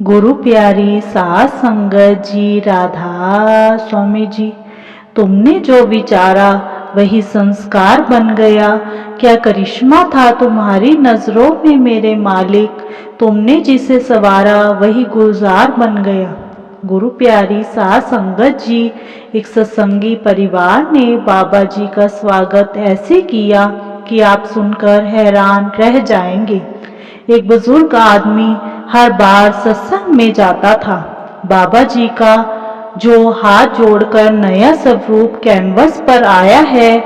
गुरु प्यारी सास संगत जी, राधा स्वामी जी। तुमने जो विचारा वही संस्कार बन गया। क्या करिश्मा था तुम्हारी नजरों में मेरे मालिक। तुमने जिसे सवारा वही गुलजार बन गया। गुरु प्यारी सास संगत जी, एक सत्संगी परिवार ने बाबा जी का स्वागत ऐसे किया कि आप सुनकर हैरान रह जाएंगे। एक बुजुर्ग आदमी हर बार सत्संग में जाता था। बाबा जी का जो हाथ जोड़कर नया स्वरूप कैनवस पर आया है,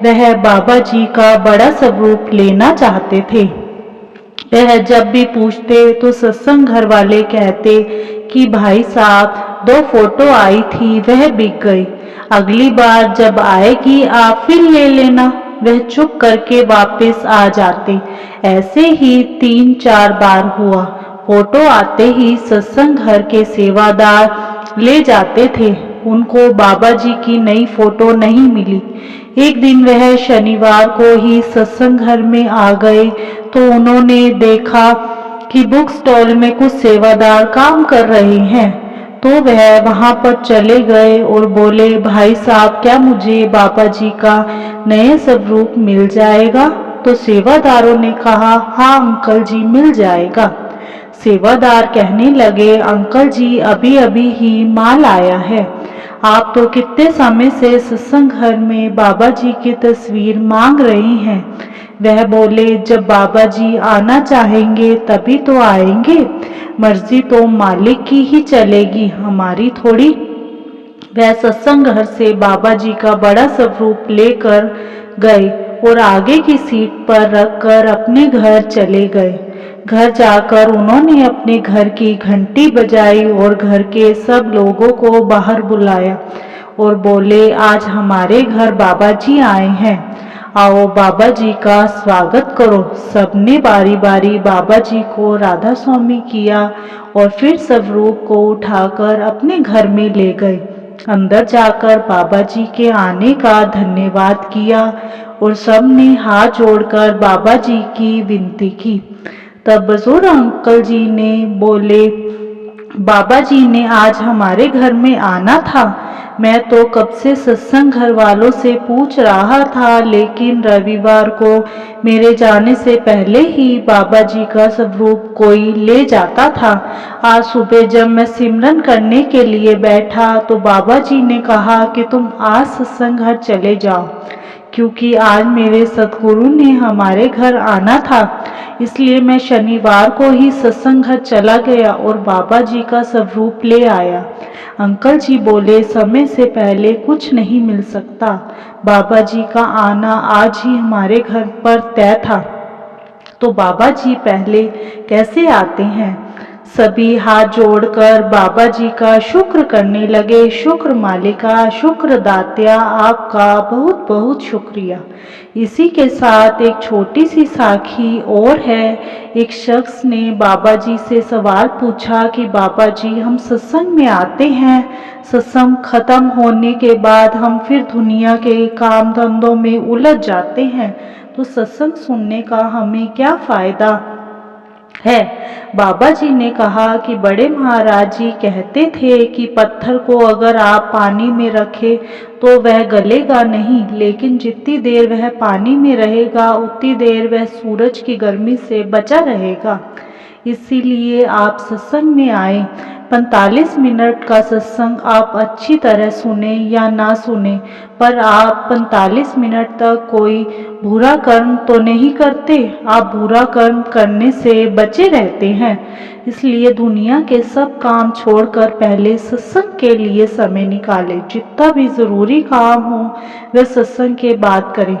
वह बाबा जी का बड़ा स्वरूप लेना चाहते थे। वह जब भी पूछते तो सत्संग घर वाले कहते कि भाई साहब, 2 फोटो आई थी, वह बिक गई। अगली बार जब आएगी आप फिर ले लेना। वह चुप करके वापस आ जाते। ऐसे ही 3-4 बार हुआ। फोटो आते ही सत्संग घर के सेवादार ले जाते थे। उनको बाबा जी की नई फोटो नहीं मिली। एक दिन वह शनिवार को ही सत्संग घर में आ गए तो उन्होंने देखा कि बुक स्टॉल में कुछ सेवादार काम कर रहे हैं। तो वह वहां पर चले गए और बोले, भाई साहब, क्या मुझे बाबा जी का नया स्वरूप मिल जाएगा? तो सेवादारों ने कहा, हाँ अंकल जी, मिल जाएगा। सेवादार कहने लगे, अंकल जी, अभी अभी ही माल आया है। आप तो कितने समय से सत्संग घर में बाबा जी की तस्वीर मांग रही हैं। वह बोले, जब बाबा जी आना चाहेंगे तभी तो आएंगे। मर्जी तो मालिक की ही चलेगी, हमारी थोड़ी। वह सत्संग घर से बाबा जी का बड़ा स्वरूप लेकर गए और आगे की सीट पर रखकर अपने घर चले गए। घर जाकर उन्होंने अपने घर की घंटी बजाई और घर के सब लोगों को बाहर बुलाया और बोले, आज हमारे घर बाबा जी आए हैं, आओ बाबा जी का स्वागत करो। सबने बारी बारी बाबा जी को राधा स्वामी किया और फिर स्वरूप को उठाकर अपने घर में ले गए। अंदर जाकर बाबा जी के आने का धन्यवाद किया और सबने हाथ जोड़कर बाबा जी की विनती की। तब बुजुर्ग अंकल जी ने बोले, बाबा जी ने आज हमारे घर में आना था। मैं तो कब से सत्संग घर वालों से पूछ रहा था, लेकिन रविवार को मेरे जाने से पहले ही बाबा जी का स्वरूप कोई ले जाता था। आज सुबह जब मैं सिमरन करने के लिए बैठा तो बाबा जी ने कहा कि तुम आज सत्संग घर चले जाओ, क्योंकि आज मेरे सतगुरु ने हमारे घर आना था। इसलिए मैं शनिवार को ही सत्संग घर चला गया और बाबा जी का स्वरूप ले आया। अंकल जी बोले, समय से पहले कुछ नहीं मिल सकता। बाबा जी का आना आज ही हमारे घर पर तय था, तो बाबा जी पहले कैसे आते हैं? सभी हाथ जोड़कर बाबा जी का शुक्र करने लगे। शुक्र मालिका, शुक्र दात्या, आपका बहुत बहुत शुक्रिया। इसी के साथ एक छोटी सी साखी और है। एक शख्स ने बाबा जी से सवाल पूछा कि बाबा जी, हम सत्संग में आते हैं, सत्संग खत्म होने के बाद हम फिर दुनिया के काम धंधों में उलझ जाते हैं, तो सत्संग सुनने का हमें क्या फायदा है? बाबा जी ने कहा कि बड़े महाराज जी कहते थे कि पत्थर को अगर आप पानी में रखें तो वह गलेगा नहीं, लेकिन जितनी देर वह पानी में रहेगा उतनी देर वह सूरज की गर्मी से बचा रहेगा। इसीलिए आप सत्संग में आए। 45 मिनट का सत्संग आप अच्छी तरह सुने या ना सुने, पर आप 45 मिनट तक कोई बुरा कर्म तो नहीं करते। आप बुरा कर्म करने से बचे रहते हैं। इसलिए दुनिया के सब काम छोड़कर पहले सत्संग के लिए समय निकालें। जितना भी ज़रूरी काम हो वह सत्संग के बाद करें।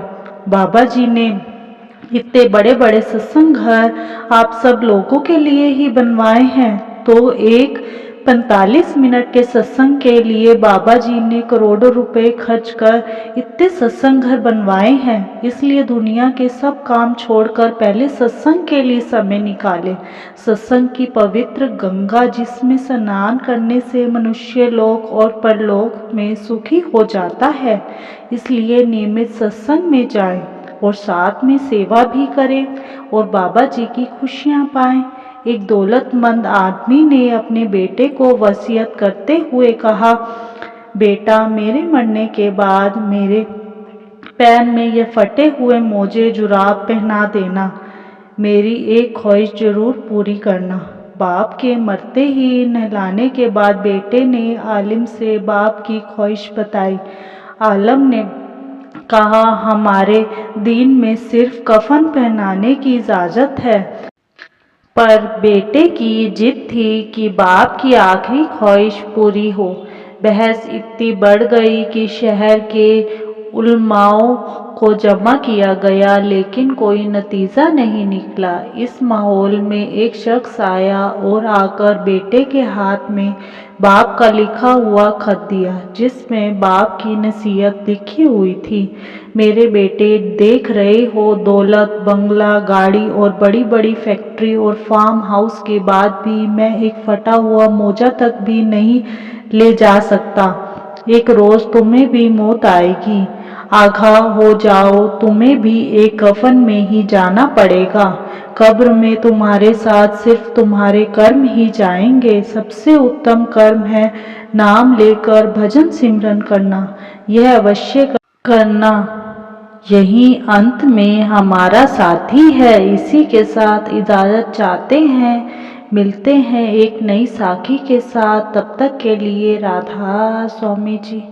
बाबा जी ने इतने बड़े बड़े सत्संग घर आप सब लोगों के लिए ही बनवाए हैं, तो एक 45 मिनट के सत्संग के लिए बाबा जी ने करोड़ों रुपए खर्च कर इतने सत्संग घर बनवाए हैं। इसलिए दुनिया के सब काम छोड़कर पहले सत्संग के लिए समय निकालें। सत्संग की पवित्र गंगा, जिसमें स्नान करने से मनुष्य लोक और परलोक में सुखी हो जाता है। इसलिए नियमित सत्संग में जाएं और साथ में सेवा भी करें और बाबा जी की खुशियाँ पाएं। एक दौलतमंद आदमी ने अपने बेटे को वसीयत करते हुए कहा, बेटा, मेरे मरने के बाद मेरे पैर में ये फटे हुए मोजे जुराब पहना देना। मेरी एक ख्वाहिश जरूर पूरी करना। बाप के मरते ही नहलाने के बाद बेटे ने आलिम से बाप की ख्वाहिश बताई। आलिम ने कहा, हमारे दीन में सिर्फ कफन पहनाने की इजाज़त है। पर बेटे की जिद थी कि बाप की आखिरी ख्वाहिश पूरी हो। बहस इतनी बढ़ गई कि शहर के उलमाओं को जमा किया गया, लेकिन कोई नतीजा नहीं निकला। इस माहौल में एक शख्स आया और आकर बेटे के हाथ में बाप का लिखा हुआ खत दिया, जिसमें बाप की नसीहत लिखी हुई थी। मेरे बेटे, देख रहे हो, दौलत, बंगला, गाड़ी और बड़ी बड़ी फैक्ट्री और फार्म हाउस के बाद भी मैं एक फटा हुआ मोजा तक भी नहीं ले जा सकता। एक रोज तुम्हें भी मौत आएगी। आगाह हो जाओ, तुम्हें भी एक कफन में ही जाना पड़ेगा। कब्र में तुम्हारे साथ सिर्फ तुम्हारे कर्म ही जाएंगे। सबसे उत्तम कर्म है नाम लेकर भजन सिमरन करना। यह अवश्य करना। यही अंत में हमारा साथी है। इसी के साथ इजाज़त चाहते हैं। मिलते हैं एक नई साखी के साथ। तब तक के लिए राधा स्वामी जी।